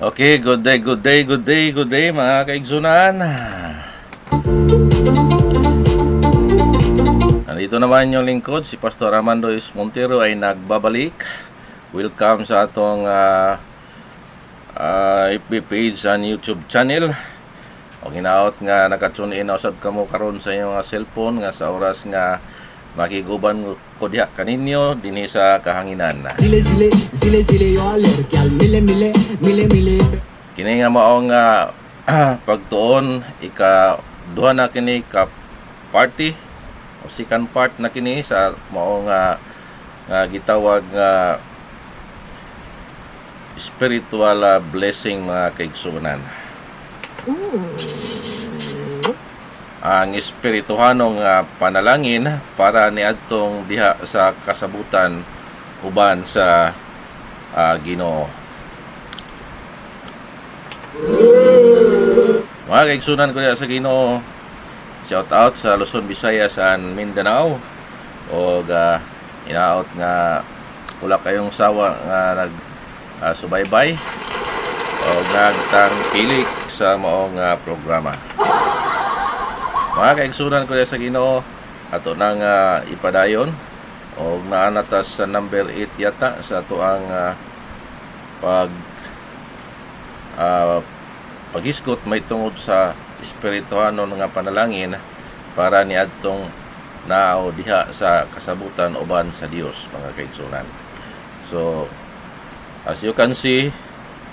Okay, good day, good day, good day, good day mga kaigsunan. Nandito naman yung lingkod, si Pastor Armando S. Montero ay nagbabalik. Welcome sa atong FB page and YouTube channel. O ginaot nga nakatune in usab kamo karon sa inyong cellphone nga sa oras nga makiguban ko diha kaninyo dinhi sa kahanginan. Kini nga maong pagtuon ika-duha na kini ka party o second part na kini sa maong gitawag nga spiritual blessing mga kaigsunan. Ang espirituhanong panalangin para niadtong diha sa kasabutan uban sa Ginoo. Mga kaigsunan ko diha sa Ginoo, shout out sa Luzon, Visayas and Mindanao. O inaot nga wala kayong sawa nga subaybay o nagtangkilik sa maong programa. Mga kaigsunan ko sa Ginoo, ato nang ipadayon o naanatas sa number 8 yata sa ato ang paghiskot may tungod sa espirituhanon nga panalangin para niadtong naaw diha sa kasabutan uban sa Dios, mga kaigsunan. So as you can see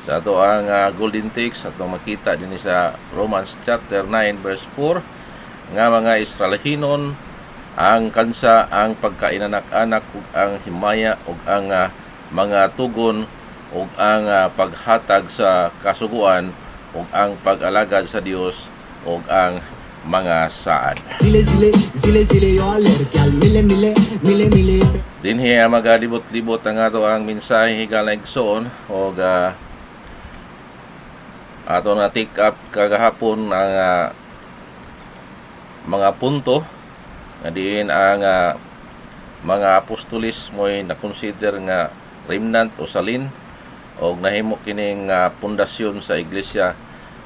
sa ato ang golden text ato makita din sa Romans chapter 9 verse 4 nga mga Israelihinon ang kansa, ang pagkainanak-anak ug ang himaya ug ang mga tugon ug ang paghatag sa kasuguan ug ang pag-alagad sa Dios ug ang mga saad. Dinhi magalibot-libot ang ato ang mensahe higala igsoon ug ato na take up kagahapon ang mga punto nga diin ang mga apostolis mo'y na-consider nga remnant o salin o nahimo kining pundasyon sa iglesia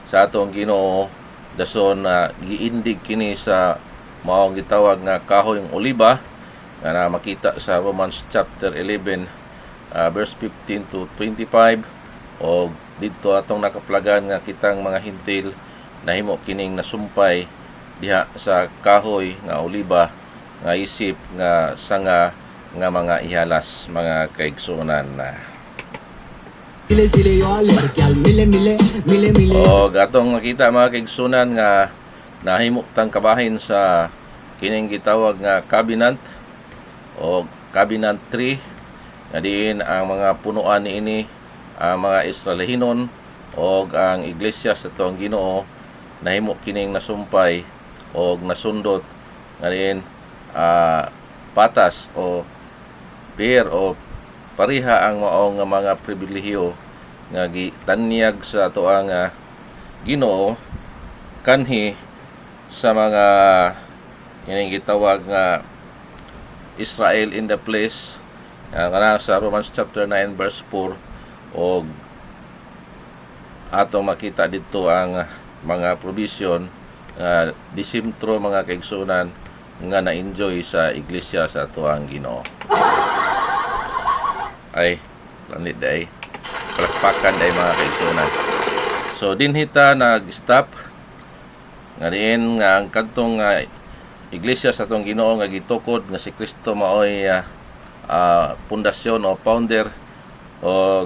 sa atong Ginoo dason giindig kini sa maong gitawag nga kahoyng oliba nga makita sa Romans chapter 11 verse 15 to 25 o dito atong nakaplagan nga kitang mga hintil nahimo kining nasumpay diha sa kahoy nga oliba nga isip nga sanga nga mga ihalas, mga kaigsunan na. O gatong makita mga kaigsunan nga nahimo tang kabahin sa kining gitawag nga covenant o covenant tree nga diin ang mga punuan niini ang mga Israelihinon o ang iglesia sa tuang Ginoo nahimo kining nasumpay o nasundot nga diin patas o pair o pariha ang maong mga pribilehiyo nga gitanyag sa ato ang Ginoo kanhi sa mga kining gitawag nga Israel in the place nga sa Romans chapter 9 verse 4 o atong makita dito ang mga provision disimtro mga kaigsunan nga na-enjoy sa iglesia sa tuang Ginoo. Ay, lanit day. Palakpakan day mga kaigsunan. So dinhita nag-stop nga diin nga ang kadtong iglesia sa tuang Ginoo nga gitukod nga si Kristo maoy pundasyon o founder o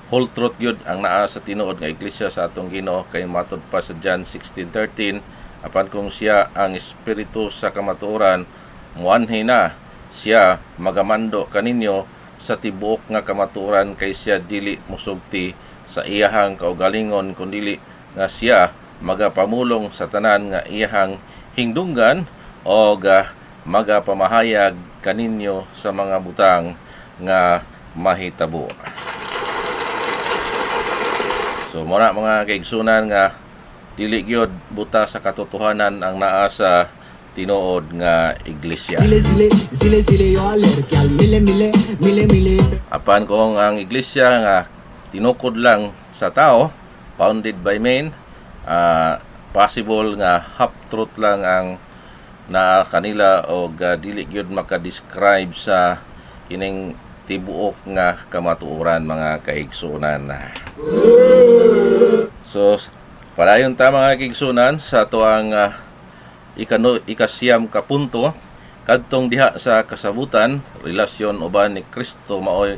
whole truth yun ang naa sa tinuod nga iglesia sa atong Ginoo kay matod pa sa John 16:13 apan kung siya ang espiritu sa kamatuoran muanhi na siya magamando kaninyo sa tibuok nga kamatuoran kay siya dili musugti sa iyahang kaugalingon kundi nga siya magapamulong sa tanan nga iyahang hingdunggan o magapamahayag kaninyo sa mga butang nga mahitabo. So muna mga kaigsunan nga dili gyud buta sa katotohanan ang naa sa tinuod nga iglesia. Apan kung ang iglesia nga tinukod lang sa tao, founded by men, possible nga half truth lang ang na kanila o dili gyud maka-describe sa ining tibuok nga kamatuoran mga kaigsunan. So padayon ta mga kaigsunan sa tuang ikasiyam ka punto kadtong diha sa kasabutan, relasyon uban ni Kristo maoy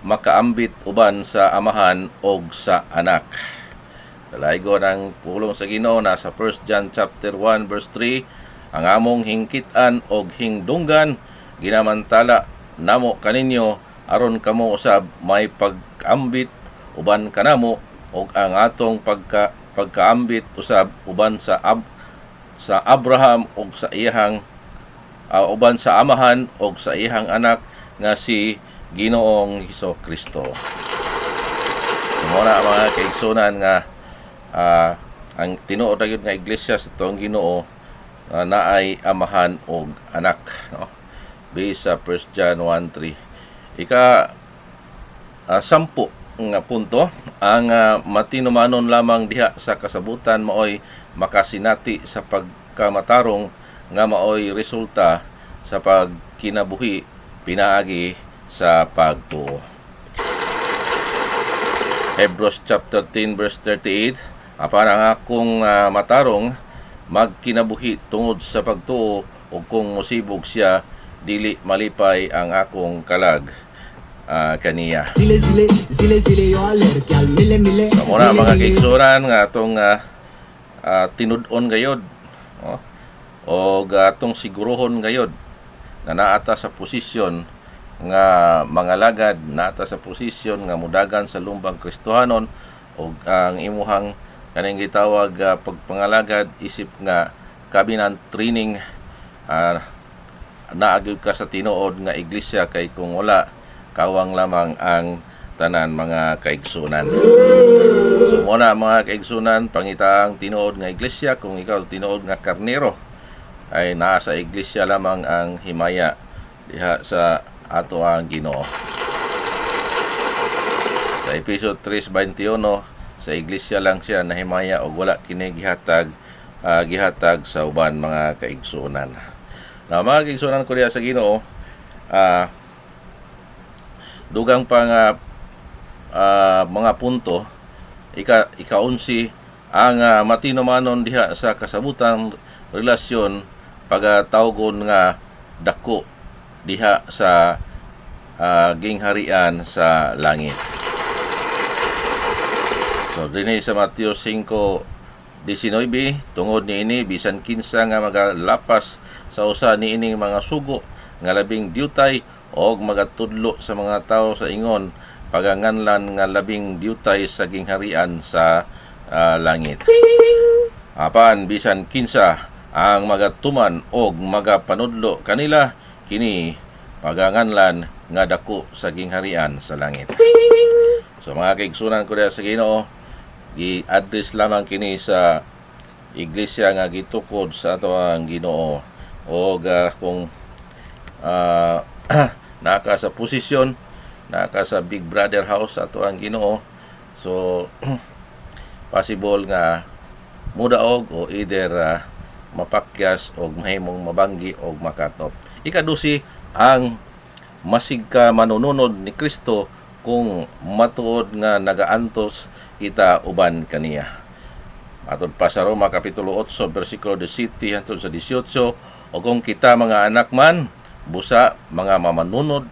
makaambit uban sa amahan og sa anak. Dalaygo ng pulong sa Ginoo na sa 1 John chapter 1 verse 3, ang among hingkit-an og hingdunggan ginamantala namo kaninyo aron kamo usab may pag-ambit uban kanamo og ang atong pagkaambit usab uban sa Abraham og sa iyang uban sa amahan og sa iyang anak nga si Ginoong Hesukristo. So muna mga kaigsunan nga ang tinuod gyud nga iglesia sa tuong Ginoo naay amahan og anak, no? Based sa 1 John 1:3. Sampu nga punto, ang matinumanon lamang diha sa kasabutan maoy makasinati sa pagkamatarong nga maoy resulta sa pagkinabuhi pinaagi sa pagtuo. Hebrews chapter 10 verse 38, apan ang akong matarong magkinabuhi tungod sa pagtuo ug kung musibog siya dili malipay ang akong kalag kaniya. So muna mga kaigsunan nga atong tinud-on gayod, o atong sigurohon gayod na naata sa posisyon nga mga lagad, naata sa posisyon nga mudagan sa lumbang Kristohanon o ang imuhang kaning gitawag pagpangalagad isip nga kabinan training naagid ka sa tinuod nga iglesia kay kung wala kawang lamang ang tanan mga kaigsunan. So muna mga kaigsunan, pangitaang tinuod nga iglesia, kung ikaw tinuod nga karnero ay nasa iglesia lamang ang himaya diha sa ato ang Ginoo. Sa episode 3:21, sa iglesia lang siya nahimaya og wala kini gihatag sa uban mga kaigsunan. Na mga kaigsunan ko diha sa Ginoo, dugang pa nga mga punto, ika-11 ang matinumanon diha sa kasabutang relasyon pagatawgon nga dako diha sa gingharian sa langit. So dinhi sa Mateo 5:19, tungod niini bisan kinsa nga magalapas sa usa niining mga sugo nga labing diutay og magatudlo sa mga tawo sa ingon paganganlan nga labing diutay sa gingharian sa langit. Apan bisan kinsa ang magatuman og magapanudlo kanila kini paganganlan nga dako sa gingharian sa langit. So mga kaigsunan ko diha sa Ginoo, i-address lamang kini sa iglesia nga gitukod sa ato ang Ginoo o kung naka sa posisyon, naka sa Big Brother house ato ang Ginoo, so possible nga mudaog o either mapakyas o mahimong mabanggi o makatop. Ikadusi, ang masig ka manununod ni Kristo kung matuod nga nagaantos kita uban kaniya. Matod pa sa Roma kapitulo 8 bersikulo 17 hangtod sa 18, o kung kita mga anak man, busa mga manununod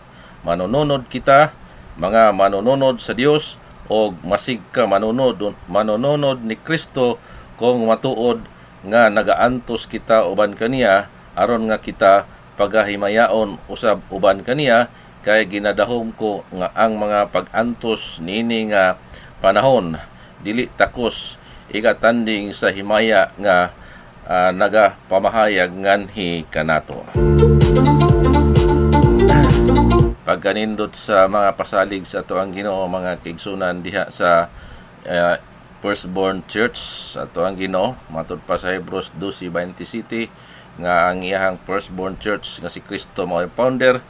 kita, mga manununod sa Dios, o masig ka manununod ni Kristo kung matuod nga nagaantos kita uban kaniya aron nga kita pagahimayaon usab uban kaniya, kay ginadahom ko nga ang mga pag-antos niini nga panahon dili takos ikatanding sa himaya nga nagapamahayag nganhi kanato. Pagkanindot sa mga pasalig sa ato ang Ginoo mga kaigsunan diha sa Firstborn Church sa ato ang Ginoo, matud pa sa Hebrews 12:27 nga ang iyang Firstborn Church nga si Kristo mao founder,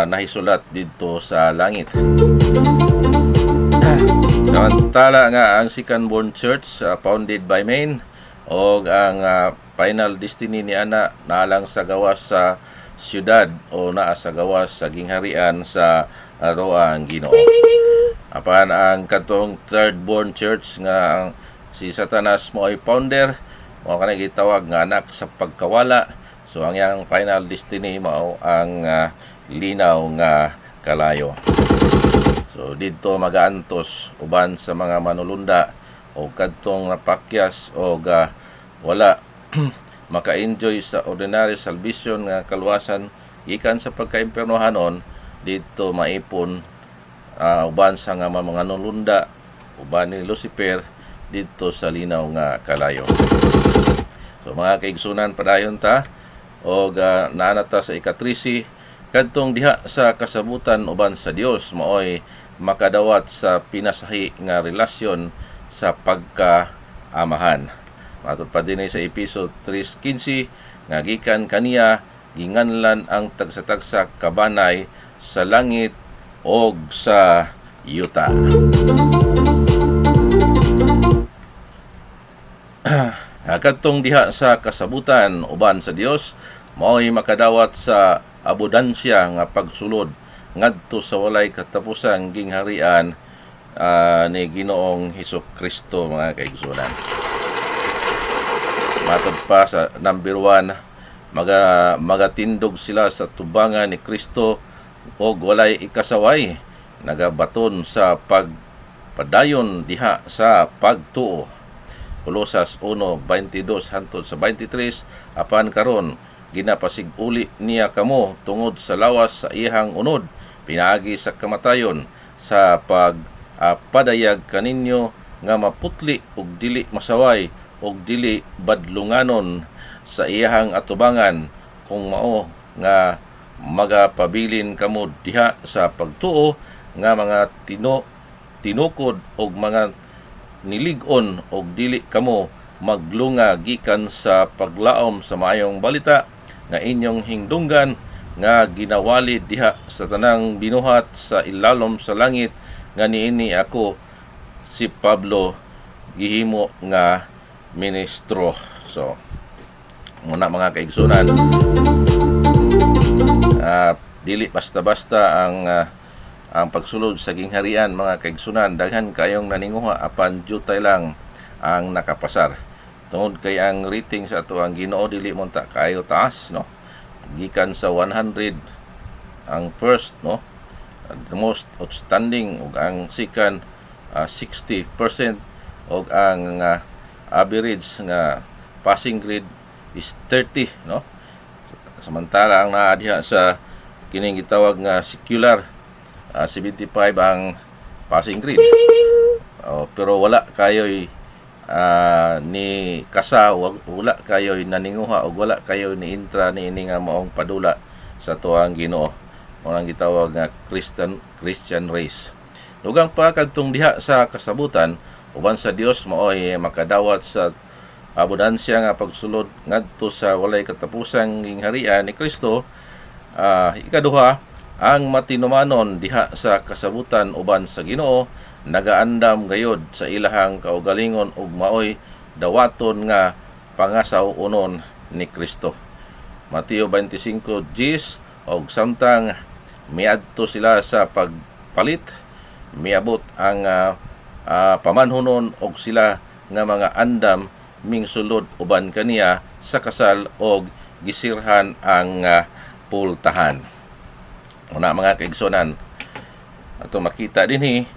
nahisulat dito sa langit. Samantala nga ang Second Born Church founded by men o ang final destiny ni ana naalang sa gawas sa siyudad o naa sa gawas sa gingharian sa aroang Ginoo. Apan ang katong Third Born Church nga si Satanas mo ay founder, mo kanang gitawag nga anak sa pagkawala. So ang yang final destiny mao ang linaw nga kalayo. So dito magaantos uban sa mga manulunda o kadtong napakyas o wala maka-enjoy sa ordinary salvation nga kaluwasan gikan sa pagkaimpernohanon, dito maipon uban sa nga mga manulunda uban ni Lucifer dito sa linaw nga kalayo. So mga kaigsunan, padayon ta o naanata sa ika-13 kadtong diha sa kasabutan uban sa Dios maoy makadawat sa pinasahi nga relasyon sa pagkaamahan. Matod pa din sa episode 3:15 nga gikan kaniya ginganlan ang tagsa-tagsa kabanay sa langit og sa yuta. Kadtong diha sa kasabutan uban sa Dios mao'y makadawat sa abudansya nga pagsulod ngadto sa walay katapusang gingharian ni Ginoong Hesukristo, mga kaigsunan. Matod pa sa number 1, magatindog sila sa tubangan ni Kristo og walay ikasaway, nagabaton sa pagpadayon diha sa pagtuo. Kolosas 1:22 hangtod sa 23, apan karon ginapasig-uli niya kamo tungod sa lawas sa iyang unod, pinaagi sa kamatayon sa pagpadayag kaninyo nga maputli ug dili masaway ug dili badlunganon sa iyang atubangan, kung mao nga magapabilin kamo diha sa pagtuo nga mga tinukod ug mga nilig-on og dili kamo maglunga gikan sa paglaom sa maayong balita nga inyong hingdunggan nga ginawali diha sa tanang binuhat sa ilalom sa langit, nga niini ako si Pablo gihimo nga ministro. So muna mga kaigsunan, dili basta-basta ang pagsulod sa gingharian, mga kaigsunan. Daghan kayong naninguha apan jutay lang ang nakapasar. Tungod kay ang rating sa ato ang Ginoo dili mo ta kayo taas, no? Gikan sa 100 ang first, no, the most outstanding, ug ang second 60% ug ang average nga passing grade is 30, no. Samantala ang naa diha sa kining gitawag nga secular 75 ang passing grade. Pero wala kayo'y ni kasa, wala kayo'y naninguha o wala kayo'y ni intra ni ini nga maong padula sa tuang Ginoo, mo gitawag nga Christian race. Lugang pa kadtong diha sa kasabutan uban sa Dios maoy makadawat sa abudansya nga pagsulod ngadto sa walay katapusang gingharian ni Kristo. Ikaduha, ang matinumanon diha sa kasabutan uban sa Ginoo nagaandam gayod sa ilahang kaugalingon ug maoy dawaton nga pangasaw unon ni Kristo. Mateo 25:10, og samtang miadto sila sa pagpalit, miabot ang pamanhunon og sila nga mga andam mingsulod uban kaniya sa kasal og gisirhan ang pultahan. Una mga kaigsunan, ato makita dinhi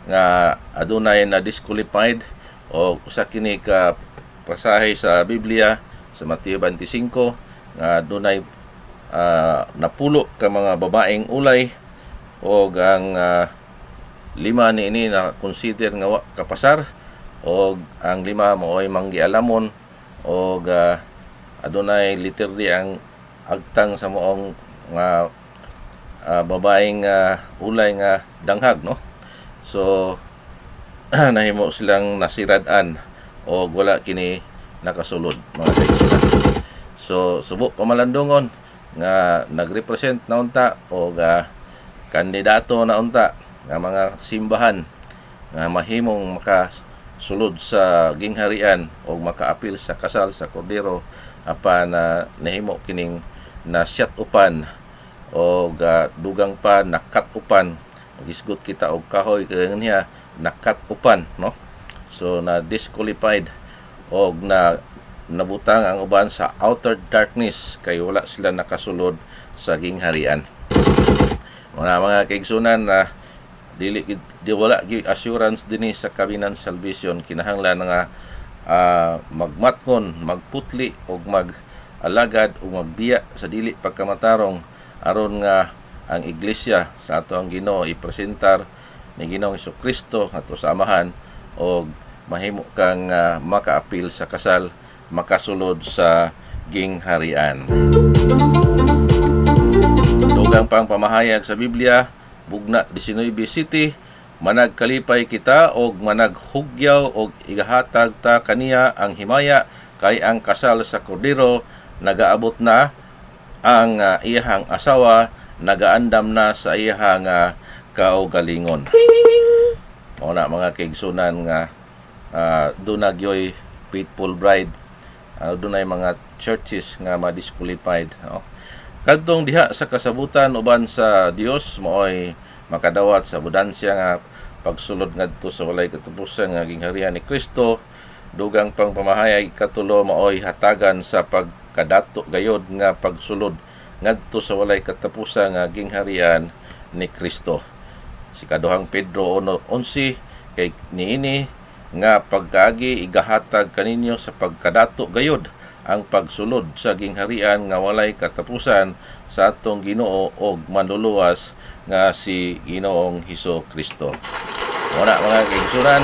nga adunay na disqualified o usa kini ka pasahe sa Biblia sa Mateo 25 nga adunay napulo ka mga babaeng ulay o ang lima niini na consider nga kapasar o ang lima maoy manggialamon o adunay literally ang agtang sa moong nga babaeng ulay nga danghag, no. So nahimo silang nasirad-an o wala kini nakasulod, mga kaigsunan. So subo pamalandungon nga nagrepresent na unta o kandidato na unta nga mga simbahan nga mahimong makasulod sa gingharian o makaapil sa kasal sa kordero apan nahimo kining nasyat upan o dugang pa nakat upan, gisgot kita og kahoy kaya niya nakat upan, no? So na disqualified o nabutang ang uban sa outer darkness kay wala sila nakasulod sa gingharian. Mga kaigsunan na di wala gi assurance dinhi sa kabinan salvation, kinahanglan nga magmatngon, magputli og mag-alagad o magbiya sa dili pagkamatarong aron nga ang iglesia sa ato ang Ginoo ipresentar ni Ginoong Hesukristo ato sa amahan og mahimo kang makaapil sa kasal, makasulod sa gingharian. Dugang pang pamahayag sa Biblia, Bugna 19:7, managkalipay kita og managhugyaw og igahatag ta kaniya ang himaya kay ang kasal sa kordero nagaabot na, ang iyahang asawa nagaandam na sa iyahang kaugalingon. Mao na mga kaigsunan nga dunagyoy faithful bride, dunay mga churches nga ma-disqualified, no? Kadtong diha sa kasabutan uban sa Dios maoy makadawat sa abudansya nga pagsulod ngadto sa walay katapusan nga gingharian ni Kristo. Dugang pang pamahayag katulo maoy hatagan sa pagkadato gayod nga pagsulod ngadto sa walay katapusan nga gingharian ni Kristo. Si kaduhang Pedro 1:11, kay niini nga pagkaagi igahatag kaninyo sa pagkadato gayod ang pagsulod sa gingharian nga walay katapusan sa atong Ginoo og manluluwas nga si Ginoong Hesukristo. Wala mga kaigsunan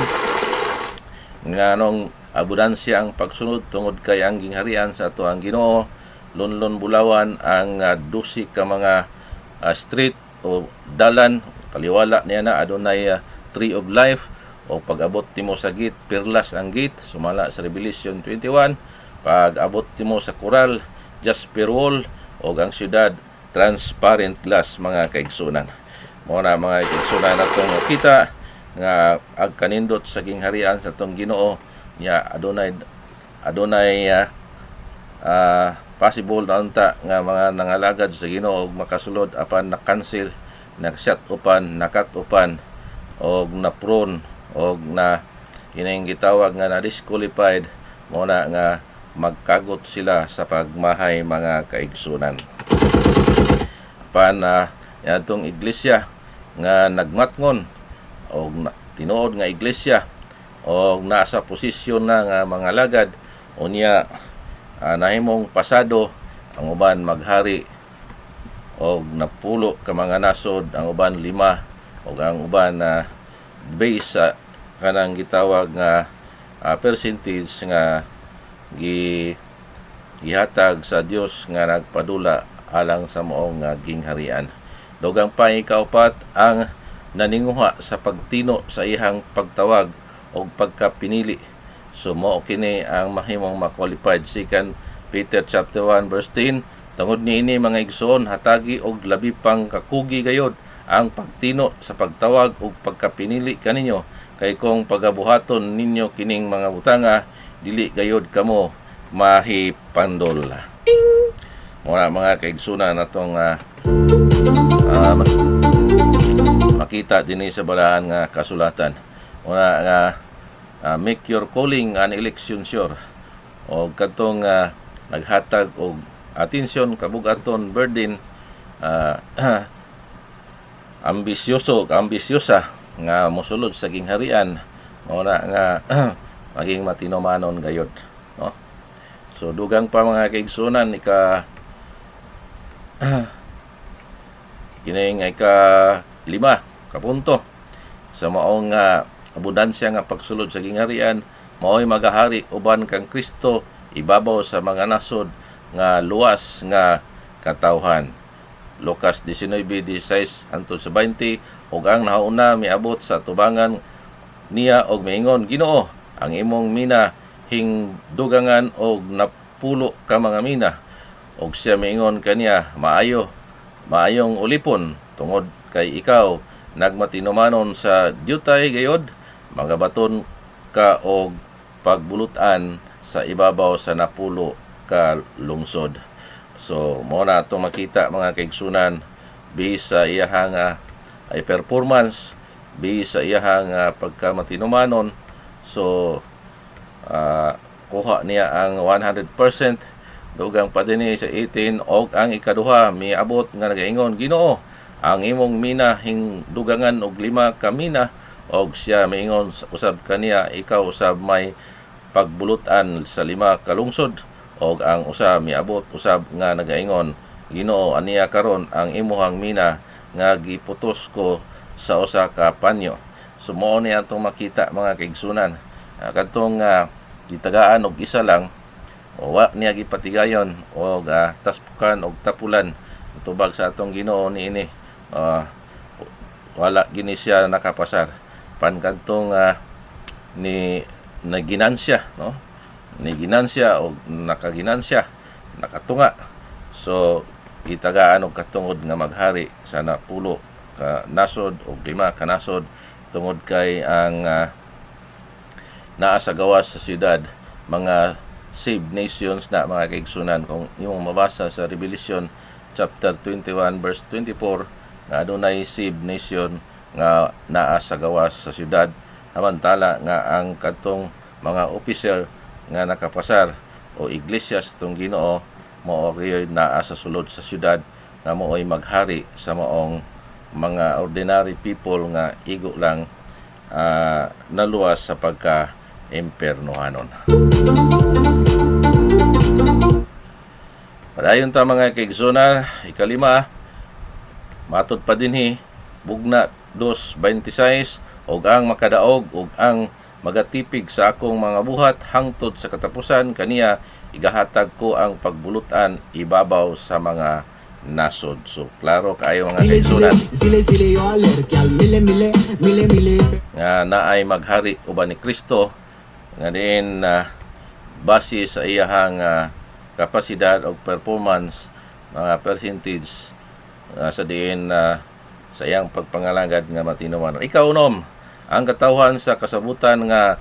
nga nung abudansya ang pagsunod tungod kay ang gingharian sa ato ang Ginoo, lunlon bulawan ang 12 ka mga street o dalan taliwala niya na adunay tree of life o pag-abot timo sa gate, perlas ang gate, sumala sa Revelation 21. Pag-abot timo sa koral, jasper wall, o ang syudad, transparent glass, mga kaigsunan. Muna mga kaigsunan natong kita nga agkanindot sa gingharian sa atong Ginoo niya adunay possible na unta nga mga nangalagad sa Ginoo og makasulod apan na-cancel, nag-shut upan, nakat upan og na-prone og na kining gitawag nga na-disqualified, muna nga magkagot sila sa pagmahay, mga kaigsunan. Pan atong iglesia nga nagmatngon o tinuod nga iglesia o nasa posisyon na nga mga lagad unya nahimong pasado ang uban maghari o napulo ka mga nasod, ang uban 5 o ang uban base sa kanang gitawag nga percentage nga gihatag sa Dios nga nagpadula alang sa moong gingharian. Dugang pa ikaupat ang naninguha sa pagtino sa ihang pagtawag o pagkapinili. So mao kini ang mahimong ma-qualified. 2 Peter chapter 1 verse 10, tungod niini mga igsoon hatagi og labi pang kakugi gayod ang pagtino sa pagtawag o pagkapinili kaninyo, kay kung pagabuhaton ninyo kining mga butanga dili gayod kamo mahipandol. Muna mga kaigsunan natong makita din sa balahan nga kasulatan. Muna nga make your calling an election sure, o katong naghatag og atensyon kabugaton burden ambisyosa nga mosulod sa gingharian, muna nga maging matinomanon gayod, no? So dugang pa mga kaigsunan kining ika-5 ka punto sa maong abudansya nga pagsulod sa gingharian, mao'y magahari uban kang Kristo ibabaw sa mga nasod nga luwas nga katawhan. Lucas 19:16 hangtod sa 20, ug ang nahauna miabot sa tubangan niya og miingon, Ginoo, ang imong mina hingdugangan og napulo ka mga mina, og siya miingon kaniya, maayong ulipon tungod kay ikaw nagmatinumanon sa dyutay gayod, magabaton ka og pagbulutan sa ibabaw sa napulo ka lungsod. So mo na itong makita mga kaigsunan, base sa iyahang ay performance, base sa iyahang pagkamatinumanon. So kuha niya ang 100%, dugang pa dinhi sa 18, og ang ikaduha miabot nga nagaingon, Ginoo, ang imong mina dugangan og 5 ka mina, og siya miingon usab kaniya, ikaw usab may pagbulutan sa 5 ka lungsod, og ang usa miabot usab nga nagaingon, Ginoo, aniya karon ang imong mina nga giputos ko sa usa ka panyo. So mao ni atong makita mga kaigsunan, kadtong gitagaan og isa lang, o wa niya gipatigayon og taspukan og tapulan tubag sa atong Ginoo niini, wala gini siya nakapasar pankadtong ni naginansya, no, ni ginansya o nakaginansya, nakatunga. So gitagaan og katungod nga maghari sa napulo ka nasod o 5 ka nasod, tungod kay ang naa sa gawas sa syudad mga saved nations na mga kaigsunan. Kung imong mabasa sa Revelation chapter 21 verse 24, nga adunay saved nation nga naa sa gawas sa syudad, samantala nga ang kadtong mga officer nga nakapasar o iglesia sa tong Ginoo mao gyud naa sa sulod sa syudad nga mooy maghari sa maong mga ordinary people nga igo lang naluwas sa pagka-impernohanon. Padayon ta mga kaigsunan, ikalima, matod pa dinhi bugna 2:26, og ang makadaog og ang magatipig sa akong mga buhat hangtod sa katapusan kaniya igahatag ko ang pagbulutan ibabaw sa mga nasod. So klaro kaayo mga kaigsunan nga naay maghari uban ni Kristo, nga din base sa iyahang kapasidad o performance, mga percentage sa diin sa iyang pagpangalagad nga matinumanon. Ikaw unom, ang katawhan sa kasabutan nga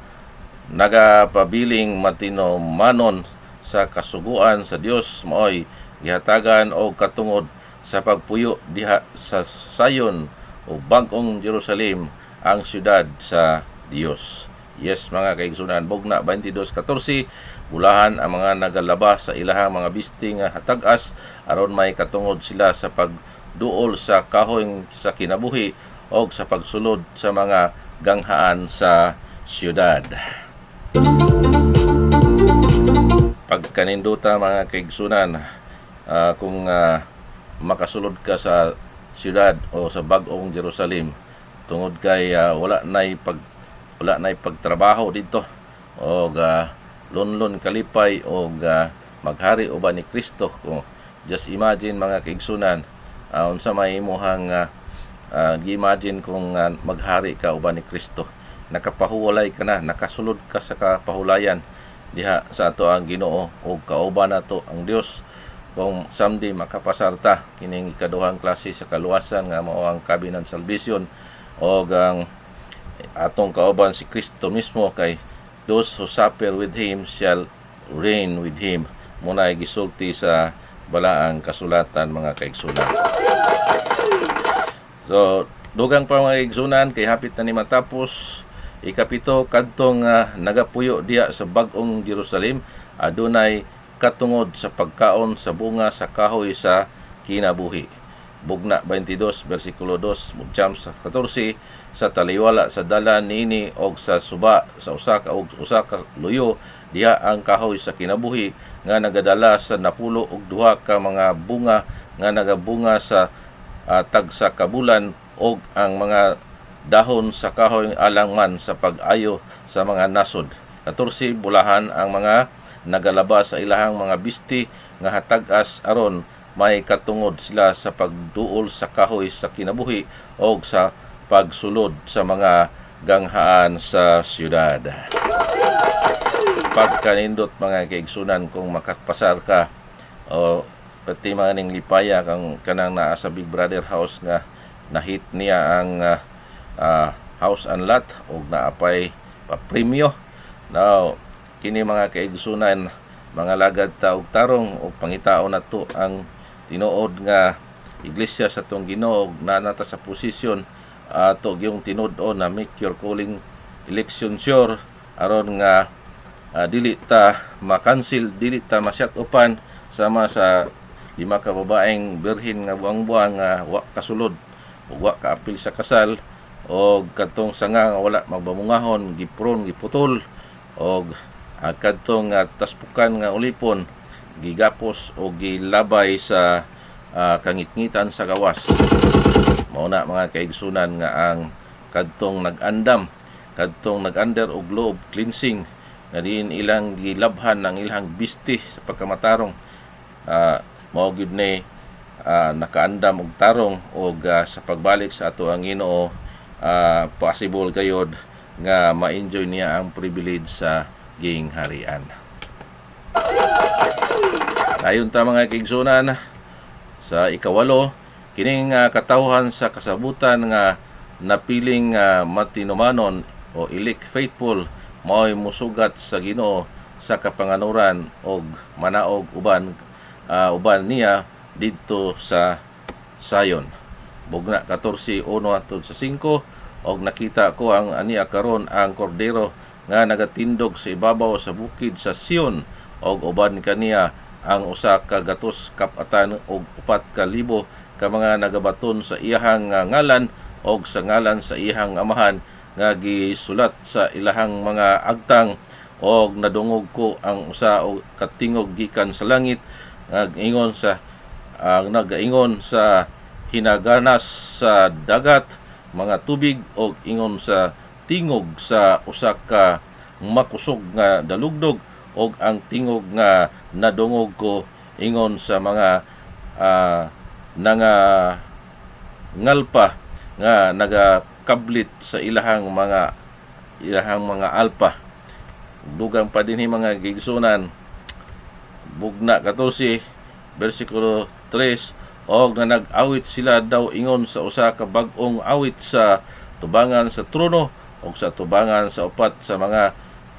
nagapabiling matinumanon sa kasuguan sa Dios maoy gihatagan og katungod sa pagpuyo diha sa Sayon o bag-ong Jerusalem, ang syudad sa Dios. Yes mga kaigsunan, bugna 22:14, bulahan ang mga nagalaba sa ilahang mga bisti nga hatag-as aron may katungod sila sa pagduol sa kahoy sa kinabuhi o sa pagsulod sa mga ganghaan sa syudad. Pagkaninduta mga kaigsunan, kung makasulod ka sa syudad o sa bag-ong Jerusalem, tungod kay wala nay pagtrabaho dito o lunlon kalipay o maghari uban ni Kristo. Kung just imagine mga kaigsunan, unsa may imuhang gi-imagine kung maghari ka uban ni Kristo, nakapahuwalay ka na, nakasulod ka sa kapahulayan diha sa ato ang Ginoo o kauban nato ang Dios. Kung someday makapasarta kining ikaduhang klase sa kaluwasan nga mao ang kabinan salvation o ang atong kauban si Kristo mismo, kay those who suffer with Him shall reign with Him. Muna ay gisulti sa balaang kasulatan mga kaigsunan. So dugang pa mga kaigsunan, kay hapit na ni matapos. Ikapito, kadtong nagapuyo diya sa bag-ong Jerusalem, adunay katungod sa pagkaon sa bunga sa kahoy sa kinabuhi. Bugna 22 versikulo 2 mudjam sa 14, sa taliwala sa dalan niini og sa suba sa usa ka luyo diha ang kahoy sa kinabuhi nga nagadala sa napulo og 2 ka mga bunga nga nagabunga sa tagsa ka bulan, og ang mga dahon sa kahoy alang man sa pag-ayo sa mga nasod. 14, bulahan ang mga nagalaba sa ilahang mga bisti nga hatag-as aron may katungod sila sa pagduol sa kahoy sa kinabuhi o sa pagsulod sa mga ganghaan sa syudad. Pagkanindot mga kaigsunan, kung makapasar ka o pati maning lipaya kang kanang naa sa Big Brother house nga nahit niya ang house and lot ug naapay pa-premyo. Now kini mga kaigsunan, mga lagad ta og tarong ug pangitao nato ang tinuod nga iglesia sa tong Ginoo na nata sa posisyon ato gyung tinud-on na make your calling election sure aron nga dili ta ma-cancel, dili ta ma-shut upan sama sa 5 ka babaeng birhen nga buang-buang nga wa kasulod ug wa kaapil sa kasal o kadtong sanga nga wala magbamungahon, gipron, giputol o kadtong taspukan nga ulipon gigapos o gilabay sa kangitngitan sa gawas. Mao na mga kaigsunan nga ang kadtong nag-under og loob cleansing nga diin ilang gilabhan ng ilang bisti sa pagkamatarong mao gyud ni nakaandam og tarong og sa pagbalik sa ato ang Ginoo possible gayod nga ma-enjoy niya ang privilege sa gingharian. Ayon ta mga kaigsunan, sa ikawalo kining katawhan sa kasabutan nga napiling matinumanon o elect faithful mao'y musugat sa Ginoo sa kapanganuran og manaog uban niya didto sa Sayon. Bugna 14:1 hangtod sa 5, og nakita ko ang aniya karon ang kordero nga nagatindog sa ibabaw sa bukid sa Sion, og uban kaniya ang usa ka gatos kapatan og 4,000 ka mga nagabaton sa iyahang ngalan og sa ngalan sa iyahang amahan nga gisulat sa ilahang mga agtang, og nadungog ko ang usa og katingog gikan sa langit nagaingon sa hinaganas sa dagat mga tubig og ingon sa tingog sa usa ka makusog nga dalugdog, og ang tingog nga nadungog ko ingon sa mga ngalpa nga nagakablit sa ilahang mga alpa. Dugang pa dinhi mga gigsunan, bugna 14 bersikulo 3, og na nag-awit sila daw ingon sa usa ka bag-ong awit sa tubangan sa trono og sa tubangan sa upat sa mga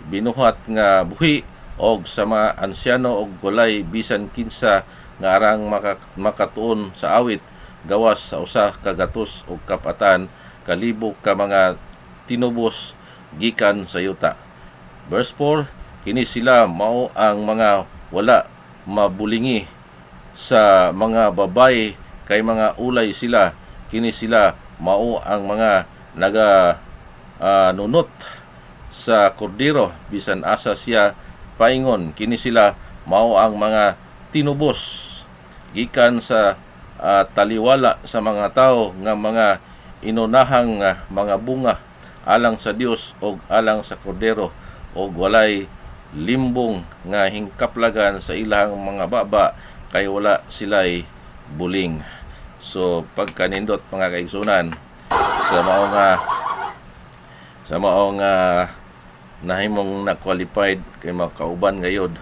binuhat nga buhi og sa mga ansyano og gulay bisan kinsa nga arang makatuon sa awit gawas sa usa ka gatos og kapatan kalibo ka mga tinubos gikan sa yuta. Verse 4, kini sila mao ang mga wala mabulingi sa mga babae kay mga ulay sila, kini sila mao ang mga nunot sa kordero bisan asa siya paingon, kini sila mao ang mga tinubos gikan sa taliwala sa mga tao nga mga inunahang mga bunga alang sa Dios og alang sa kordero, og walay limbong nga hingkaplagan sa ilang mga baba kay wala sila'y buling. So pagkanindot mga kaigsunan sa maong nahimong na-qualified kay makauban gayod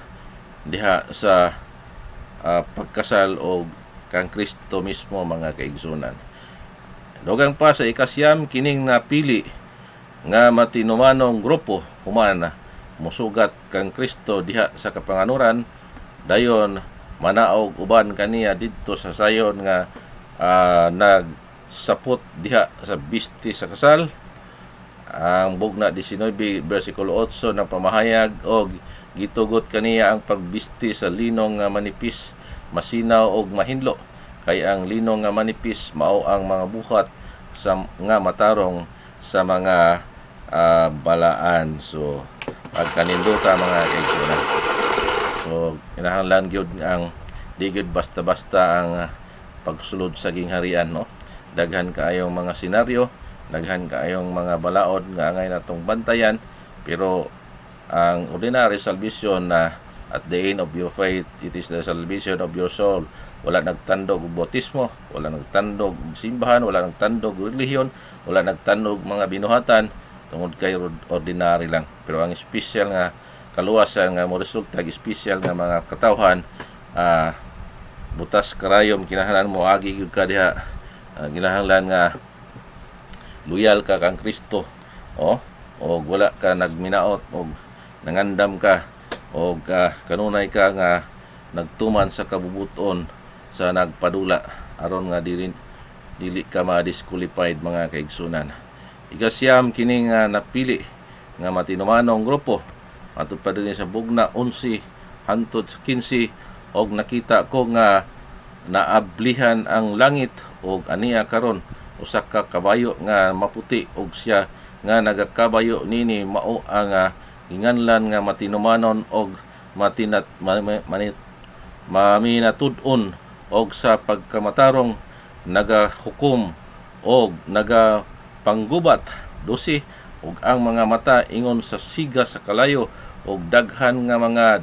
diha sa pagkasal o kang Kristo mismo mga kaigsunan. Dugang pa sa ikasyam kining napili nga matinumanong grupo human musugat kang Kristo diha sa kapanganuran, dayon manaog uban kaniya didto sa Sayon nga nagsapot diha sa bisti sa kasal. Ang bugna 19 bersikulo 8 ng pamahayag og gitugot kaniya ang pagbisti sa linong nga manipis, masinaw og mahinlo, kay ang linong nga manipis mao ang mga buhat nga matarong sa mga balaan. So pagkaninduta mga kaigsunan, so kinahanglan gyud ang di gyud basta-basta ang pagsulod sa gingharian, no? Daghan kaayong mga senaryo, daghan kaayong mga balaod nga angay natong bantayan, pero ang ordinary salvation na at the end of your faith, it is the salvation of your soul. Wala nagtandog og bautismo, wala nagtandog og simbahan, wala nagtandog og relihiyon, wala nagtandog mga binuhatan, tungod kay ordinary lang. Pero ang special nga kaluwasan nga mo resulta, special nga mga katawhan butas karayom kinahanglan mo agi gyud ka diha. Kinahanglan nga loyal ka kang Kristo, o wala ka nagminaot o nangandam ka o kanunay ka nga nagtuman sa kabubuton sa nagpadula aron nga dili ka ma-disqualified mga kaigsunan. Ikasyam kini nga napili nga matinumanong grupo atud pa dinhi sa bugna 11 hangtod sa 15 og nakita ko nga naablihan ang langit og aniya karon usa ka kabayo nga maputi og siya nga nagakabayo nini mao ang ginganlan nga matinumanon og maminatud-on og sa pagkamatarong nagahukom og nagapanggubat 12 ug ang mga mata ingon sa siga sa kalayo og daghan nga mga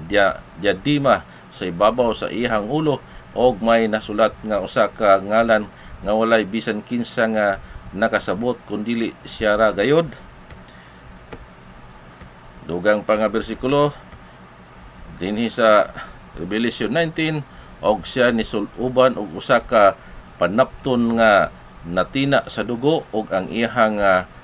diadima sa ibabaw sa iyang ulo og may nasulat nga usa ka ngalan nga walay bisan kinsa nga nakasabot kundili siya ra gayod. Dugang pa nga bersikulo dinhi sa Revelation 19 og siya nisuluban og usa ka panapton nga natina sa dugo og ang iyang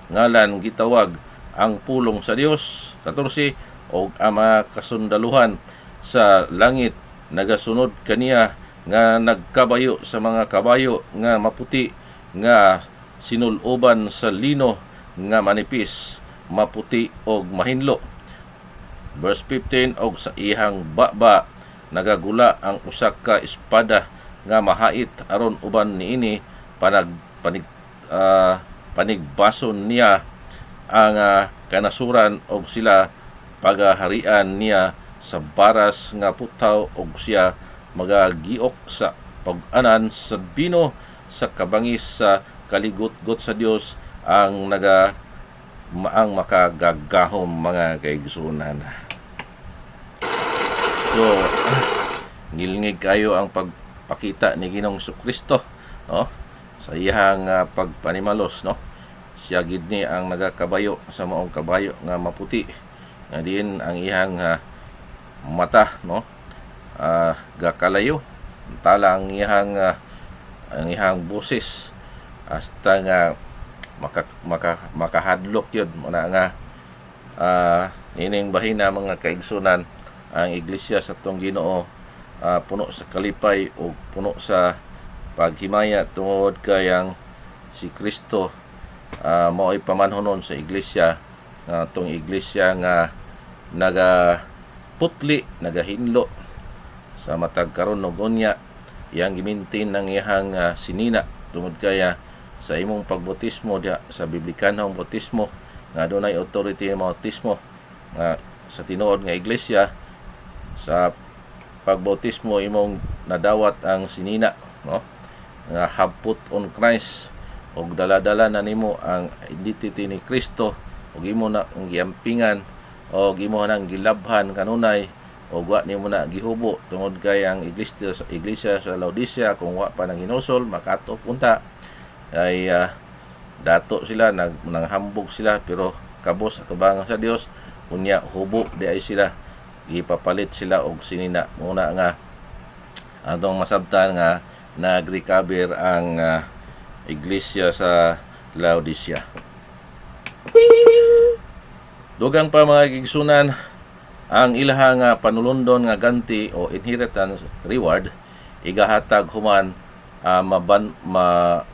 ngalan gitawag ang pulong sa Dios. 14 og ang mga kasundaluhan sa langit nagasunod kaniya nga nagkabayo sa mga kabayo nga maputi nga sinuloban sa lino nga manipis, maputi og mahinlo. Verse 15 og sa iyang baba nagagula ang usa ka espada nga mahait aron uban niini panigbason niya ang kanasuran og sila pagaharian niya sa baras nga putaw og siya magagiok sa pag-anan sa bino sa kabangis sa kaligot-got sa Dios ang makagagahom mga kaigsunan. So ngilingig kayo ang pagpakita ni Ginoong Kristo, no, sa iyang pagpanimalos, no. Siya gid ni ang nagakabayo sa maong kabayo nga maputi nga diin ang iyang mata, no, gakalayo tala ang iyang boses hasta nga makahadlok yun muna nga ining bahina mga kaigsunan ang iglesia sa tong Ginoo puno sa kalipay o puno sa paghimaya tungod kayang si Kristo mao'y pamanhonon sa iglesia tong iglesia nga nagaputli, nagahinlo sa matag karon og unya iyang gimintin ng iyang sinina tungod kaya sa imong pagbotismo diha sa biblikanhong botismo nga adunay authority ng bautismo sa tinuod nga iglesia sa pagbotismo imong nadawat ang sinina, no, nga hapot on Christ og dala-dala na nimo ang identity ni Kristo og imo na ang giampingan og imo nang gilabhan kanunay og wa nimo na gihubo tungod kay ang iglesia sa Laodicea kung wa pa nang hinusol makato punta ay dato sila nanghambog sila pero kabos atubangan sa Dios unya hubo di ay sila ipapalit sila og sinina muna nga atong masabtan nga nag-recover ang iglesia sa Laodicea. Dugang pa mga gigsunan ang ilahang panulundon nga ganti o inheritance reward igahatag human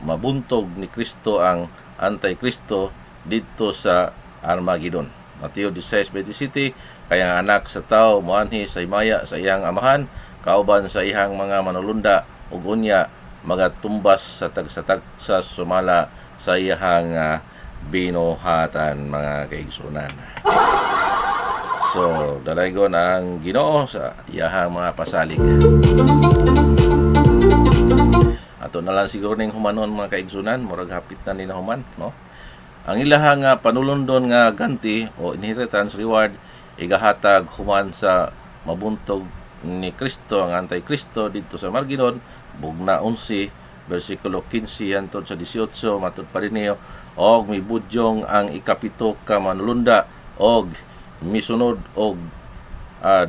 mabuntog ni Kristo ang Antikristo dito sa Armageddon. Mateo 16:27 kaya ang anak sa tao moanhi sa himaya sa iyang amahan kauban sa iyang mga manulunda ug unya magatumbas sa tagsatag sa sumala sa iyang binuhatan mga kaigsunan. So dalaygon ang Ginoo sa iyang mga pasalig. Ato na lang siguro ning humanon mga kaigsunan, murag hapit na nila human, no? Ang ilahang panulundon nga ganti o inheritance reward igahatag human sa mabuntog ni Kristo ang Antikristo dito sa Armageddon, bugna 11 bersikulo 15 hangtod sa 18 matud pa rin niyo og mibudyong ang ikapito ka manulunda og misunod og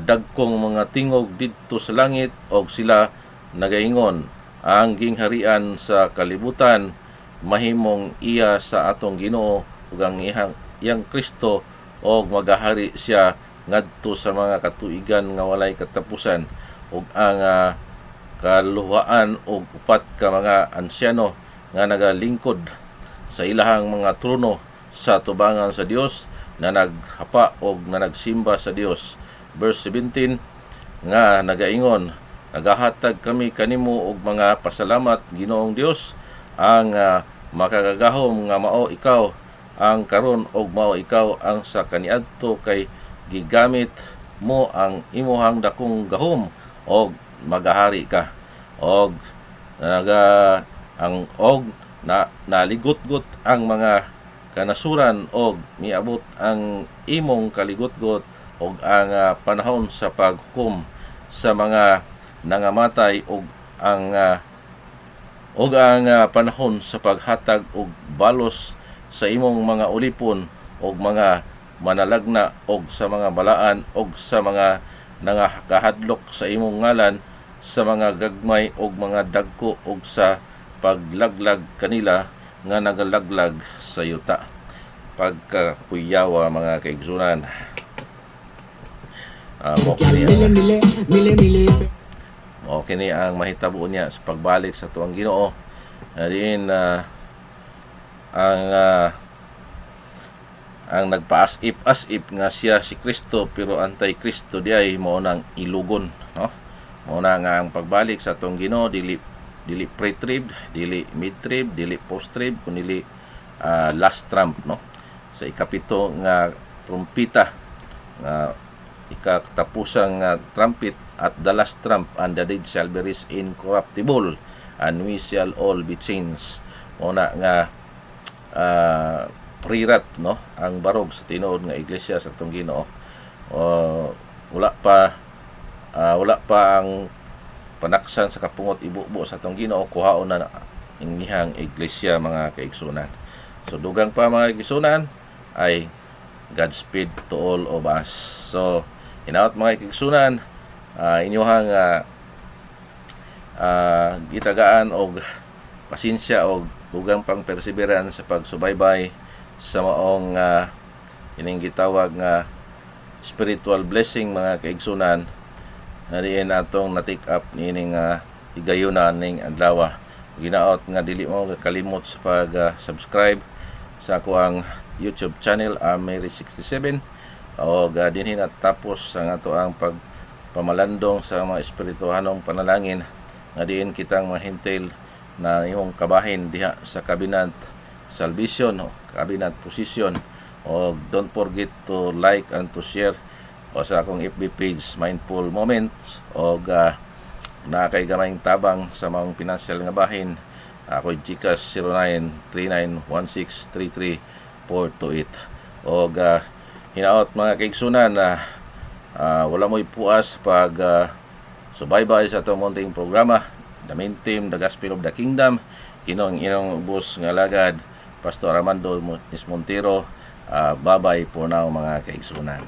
dagkong mga tingog didto sa langit og sila nagaingon, ang gingharian sa kalibutan mahimong iya sa atong Ginoo ug ang iyang Kristo og magahari siya ngadto sa mga katuigan nga walay katapusan ug ang kaluhaan og upat ka mga ansyano nga nagalingkod sa ilahang mga trono sa tubangan sa Dios na naghapa og na nagsimba sa Dios. Verse 17 nga nagaingon, nagahatag kami kanimo og mga pasalamat Ginoong Dios, ang makagagahom nga mao ikaw ang karon og mao ikaw ang sa kaniadto kay gigamit mo ang imuhang dakong gahom og magahari ka og naligot-got ang mga kanasuran og miabot ang imong kaligot-got og ang panahon sa paghukom sa mga nangamatay og ang panahon sa paghatag og balos sa imong mga ulipon og mga manalagna og sa mga balaan og sa mga nangakahadlok sa imong ngalan sa mga gagmay og mga dagko og sa paglaglag kanila nga nagalaglag sa yuta. Pagkakuyawa mga kaigsunan. Kini ang mahitabo niya sa pagbalik sa tuang Ginoo. Diin ang nagpa-asip nga siya si Kristo pero anti-Kristo diay mao nang ilugon, no? Mao na nga ang pagbalik sa tuang Ginoo dili pre-trib, dili mid-trib, dili post-trib kundi last trump, no? Sa ikapito nga trumpita nga ikatapusang trumpet at the last trump, and the dead shall be raised incorruptible and we shall all be changed. Muna nga prirat, no, ang barog sa tinuod nga iglesia sa atong Ginoo. Wala pa ang panaksan sa kapungot ibubo sa atong Ginoo, kuhaon na ingihang iglesia mga kaigsunan. So dugang pa mga kaigsunan ay Godspeed to all of us. So hinaot mga kaigsunan, inyohang gitagaan og pasensya og dugang pang perseverance sa pagsubaybay sa maong ining gitawag nga spiritual blessing mga kaigsunan na diin atong na-take up nining higayunan ning adlaw. Ginaot nga dili mo kalimot sa pag-subscribe sa akong YouTube channel, Mary67, o dinhi natapos ang ato ang pagpamalandong sa mga espirituhanong panalangin nga diin kitang mahintel na imong kabahin diha sa Cabinet Salvation o Cabinet Position. O don't forget to like and to share o sa akong FB page Mindful Moments o na kay gamayng tabang sa mga financial nga bahin. Ako GCash 0939163348. O hinaot mga kaigsunan na wala mo'y puas pag subaybay sa itong munting programa, The Main Team, The Gospel of the Kingdom. Inong bus nga lagad, Pastor Armando Montero. Bye-bye for now mga kaigsunan.